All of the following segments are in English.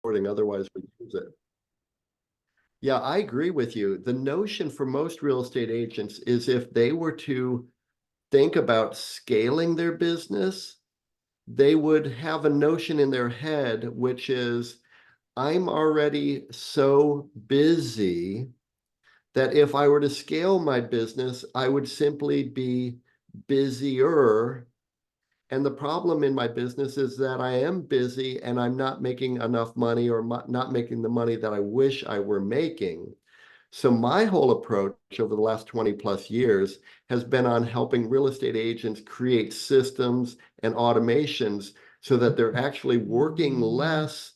otherwise would use it. Yeah, I agree with you. The notion for most real estate agents is if they were to think about scaling their business, they would have a notion in their head, which is, I'm already so busy that if I were to scale my business, I would simply be busier. And the problem in my business is that I am busy and I'm not making enough money, or not making the money that I wish I were making. So my whole approach over the last 20 plus years has been on helping real estate agents create systems and automations so that they're actually working less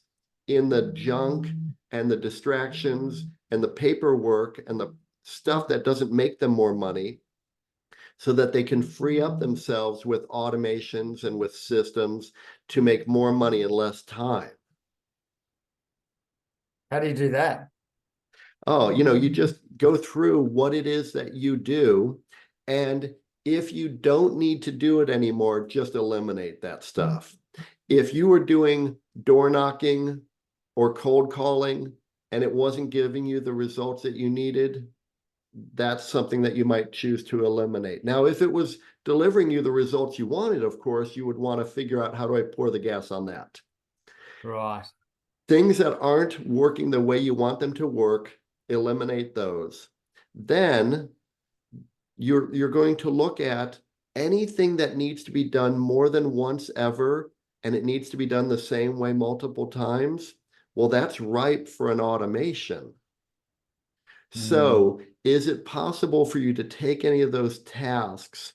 in the junk and the distractions and the paperwork and the stuff that doesn't make them more money, so that they can free up themselves with automations and with systems to make more money in less time. How do you do that? Oh, you just go through what it is that you do. And if you don't need to do it anymore, just eliminate that stuff. If you were doing door knocking or cold calling and it wasn't giving you the results that you needed, that's something that you might choose to eliminate. Now, if it was delivering you the results you wanted, of course, you would want to figure out, how do I pour the gas on that? Right. Things that aren't working the way you want them to work, eliminate those. Then you're going to look at anything that needs to be done more than once ever, and it needs to be done the same way multiple times. Well, that's ripe for an automation. So is it possible for you to take any of those tasks,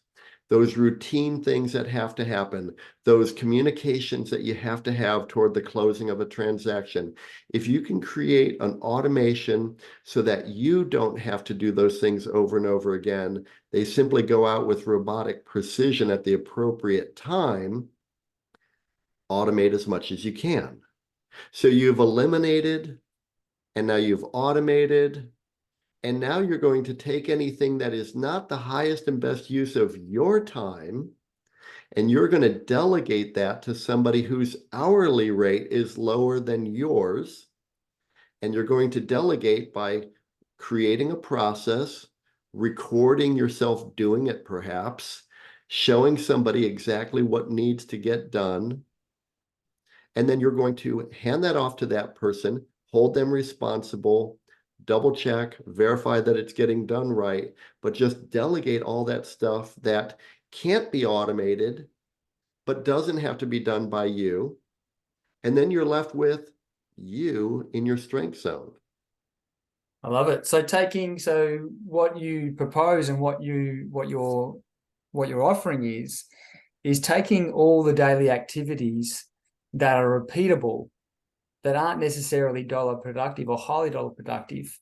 those routine things that have to happen, those communications that you have to have toward the closing of a transaction? If you can create an automation so that you don't have to do those things over and over again, they simply go out with robotic precision at the appropriate time, automate as much as you can. So you've eliminated, and now you've automated. And now you're going to take anything that is not the highest and best use of your time, and you're going to delegate that to somebody whose hourly rate is lower than yours. And you're going to delegate by creating a process, recording yourself doing it perhaps, showing somebody exactly what needs to get done. And then you're going to hand that off to that person, hold them responsible, double check, verify that it's getting done right, but just delegate all that stuff that can't be automated, but doesn't have to be done by you. And then you're left with you in your strength zone. I love it. So what you propose and what your offering is taking all the daily activities that are repeatable, that aren't necessarily dollar productive or highly dollar productive,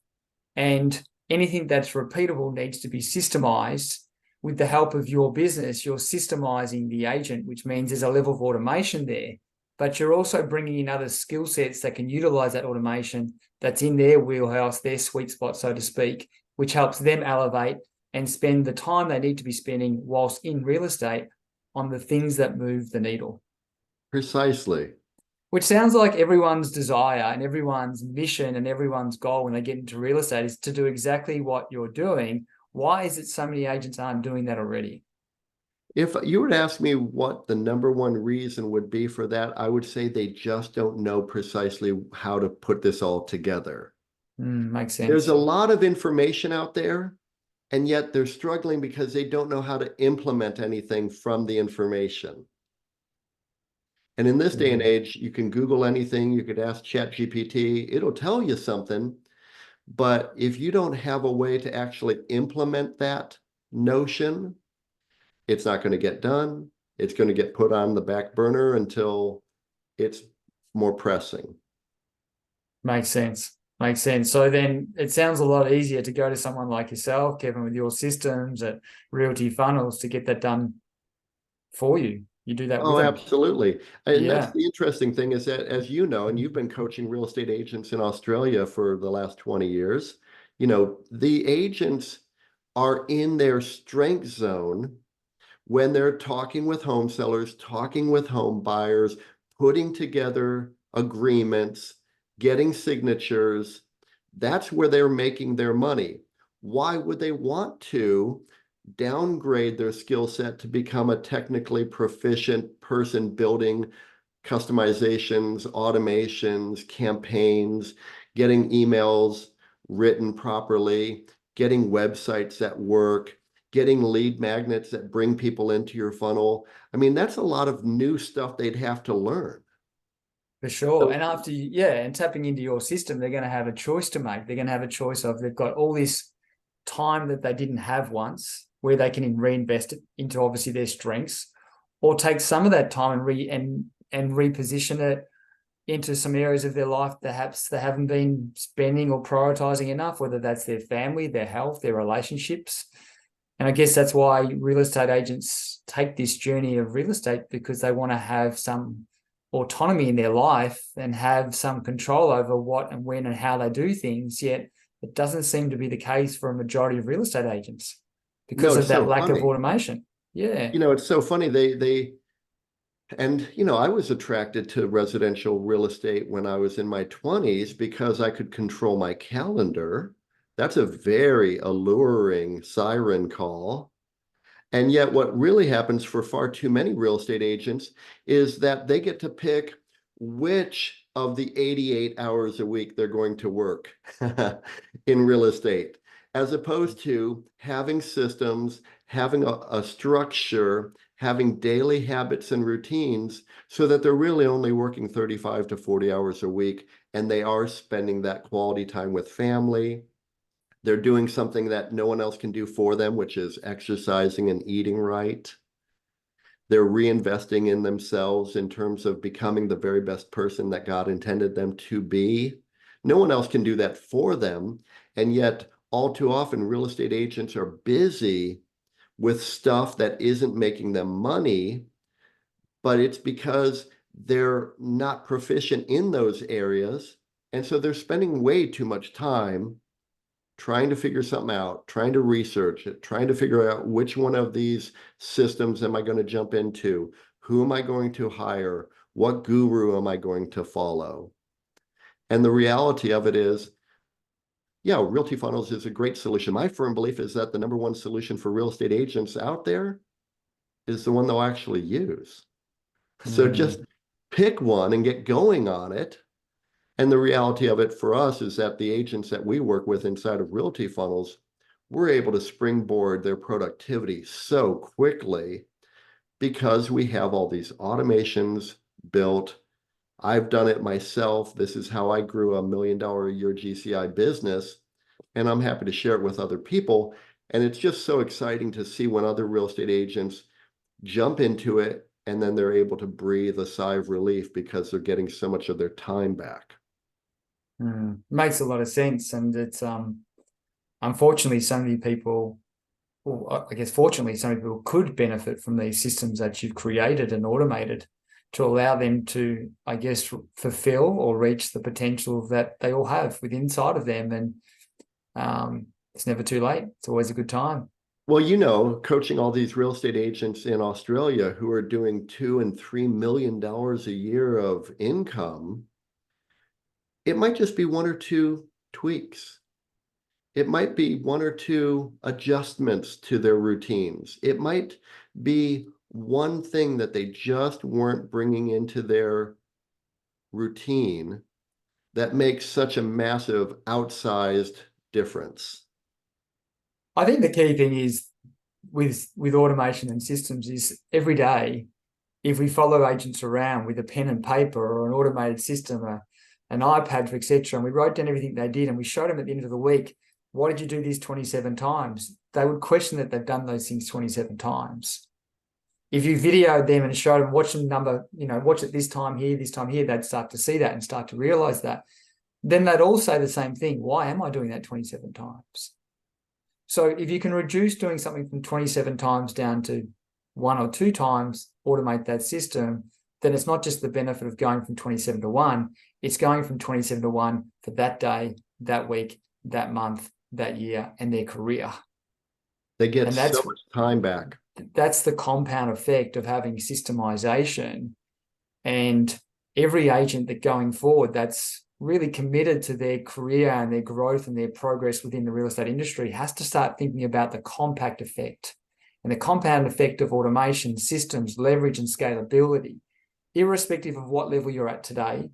and anything that's repeatable needs to be systemized. With the help of your business, you're systemizing the agent, which means there's a level of automation there, but you're also bringing in other skill sets that can utilize that automation that's in their wheelhouse, their sweet spot, so to speak, which helps them elevate and spend the time they need to be spending whilst in real estate on the things that move the needle. Precisely. Which sounds like everyone's desire and everyone's mission and everyone's goal when they get into real estate is to do exactly what you're doing. Why is it so many agents aren't doing that already? If you were to ask me what the number one reason would be for that, I would say they just don't know precisely how to put this all together. Makes sense. There's a lot of information out there, and yet they're struggling because they don't know how to implement anything from the information. And in this day and age, you can Google anything, you could ask ChatGPT, it'll tell you something. But if you don't have a way to actually implement that notion, it's not going to get done. It's going to get put on the back burner until it's more pressing. Makes sense. Makes sense. So then it sounds a lot easier to go to someone like yourself, Kevin, with your systems at Realty Funnels to get that done for you. You do that with Oh, them. absolutely. And that's Yeah. the interesting thing is that, as you know, and you've been coaching real estate agents in Australia for the last 20 years, the agents are in their strength zone when they're talking with home sellers, talking with home buyers, putting together agreements, getting signatures. That's where they're making their money. Why would they want to downgrade their skill set to become a technically proficient person building customizations, automations, campaigns, getting emails written properly, getting websites that work, getting lead magnets that bring people into your funnel? I mean, that's a lot of new stuff they'd have to learn. For sure. So, And after and tapping into your system, they're going to have a choice to make. They're going to have a choice of, they've got all this time that they didn't have once, where they can reinvest it into obviously their strengths, or take some of that time and reposition it into some areas of their life perhaps they haven't been spending or prioritizing enough, whether that's their family, their health, their relationships. And I guess that's why real estate agents take this journey of real estate, because they want to have some autonomy in their life and have some control over what and when and how they do things. Yet it doesn't seem to be the case for a majority of real estate agents because no, of it's that so lack of funny. automation. Yeah. It's so funny. And I was attracted to residential real estate when I was in my 20s because I could control my calendar. That's a very alluring siren call. And yet, what really happens for far too many real estate agents is that they get to pick which of the 88 hours a week they're going to work in real estate, as opposed to having systems, having a structure, having daily habits and routines so that they're really only working 35 to 40 hours a week, and they are spending that quality time with family. They're doing something that no one else can do for them, which is exercising and eating right. They're reinvesting in themselves in terms of becoming the very best person that God intended them to be. No one else can do that for them. And yet, all too often, real estate agents are busy with stuff that isn't making them money, but it's because they're not proficient in those areas. And so they're spending way too much time trying to figure something out, trying to research it, trying to figure out which one of these systems am I going to jump into? Who am I going to hire? What guru am I going to follow? And the reality of it is, yeah, Realty Funnels is a great solution. My firm belief is that the number one solution for real estate agents out there is the one they'll actually use. So just pick one and get going on it. And the reality of it for us is that the agents that we work with inside of Realty Funnels, we're able to springboard their productivity so quickly because we have all these automations built. I've done it myself. This is how I grew $1 million a year GCI business, and I'm happy to share it with other people. And it's just so exciting to see when other real estate agents jump into it and then they're able to breathe a sigh of relief because they're getting so much of their time back. Makes a lot of sense. And it's unfortunately so many people, well, I guess fortunately so many people could benefit from these systems that you've created and automated to allow them to, I guess, fulfill or reach the potential that they all have within inside of them. And it's never too late. It's always a good time. Well, coaching all these real estate agents in Australia who are doing $2 and $3 million a year of income, it might just be one or two tweaks. It might be one or two adjustments to their routines. It might be one thing that they just weren't bringing into their routine that makes such a massive outsized difference. I think the key thing is with automation and systems is every day, if we follow agents around with a pen and paper or an automated system, an iPad, etc., and we wrote down everything they did and we showed them at the end of the week, why did you do this 27 times? They would question that they've done those things 27 times. If you videoed them and showed them, watch them watch it this time here, they'd start to see that and start to realize that. Then they'd all say the same thing. Why am I doing that 27 times? So if you can reduce doing something from 27 times down to 1 or 2 times, automate that system, then it's not just the benefit of going from 27 to 1, it's going from 27 to 1 for that day, that week, that month, that year, and their career. They get so much time back. That's the compound effect of having systemization. And every agent that going forward, that's really committed to their career and their growth and their progress within the real estate industry has to start thinking about the compact effect and the compound effect of automation, systems, leverage, and scalability, irrespective of what level you're at today,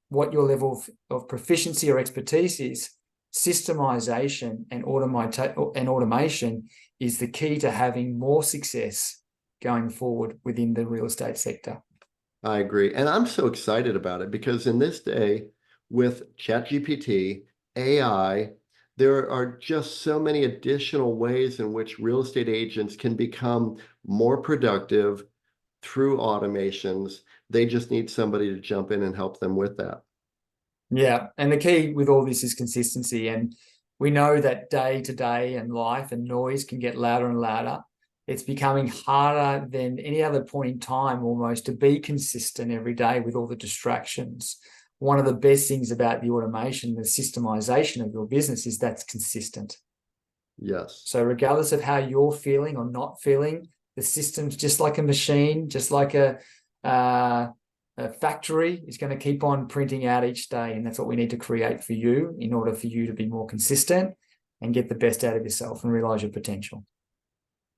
what your level of proficiency or expertise is. Systemization and automation is the key to having more success going forward within the real estate sector. I agree. And I'm so excited about it because in this day with ChatGPT, AI, there are just so many additional ways in which real estate agents can become more productive through automations. They just need somebody to jump in and help them with that. Yeah. And the key with all this is consistency. And we know that day to day and life and noise can get louder and louder. It's becoming harder than any other point in time almost to be consistent every day with all the distractions. One of the best things about the automation, the systemization of your business is that's consistent. Yes. So regardless of how you're feeling or not feeling, the system's just like a machine, just like a factory is going to keep on printing out each day. And that's what we need to create for you in order for you to be more consistent and get the best out of yourself and realize your potential.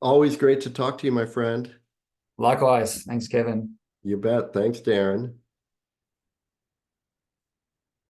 Always great to talk to you, my friend. Likewise. Thanks, Kevin. You bet. Thanks, Darren.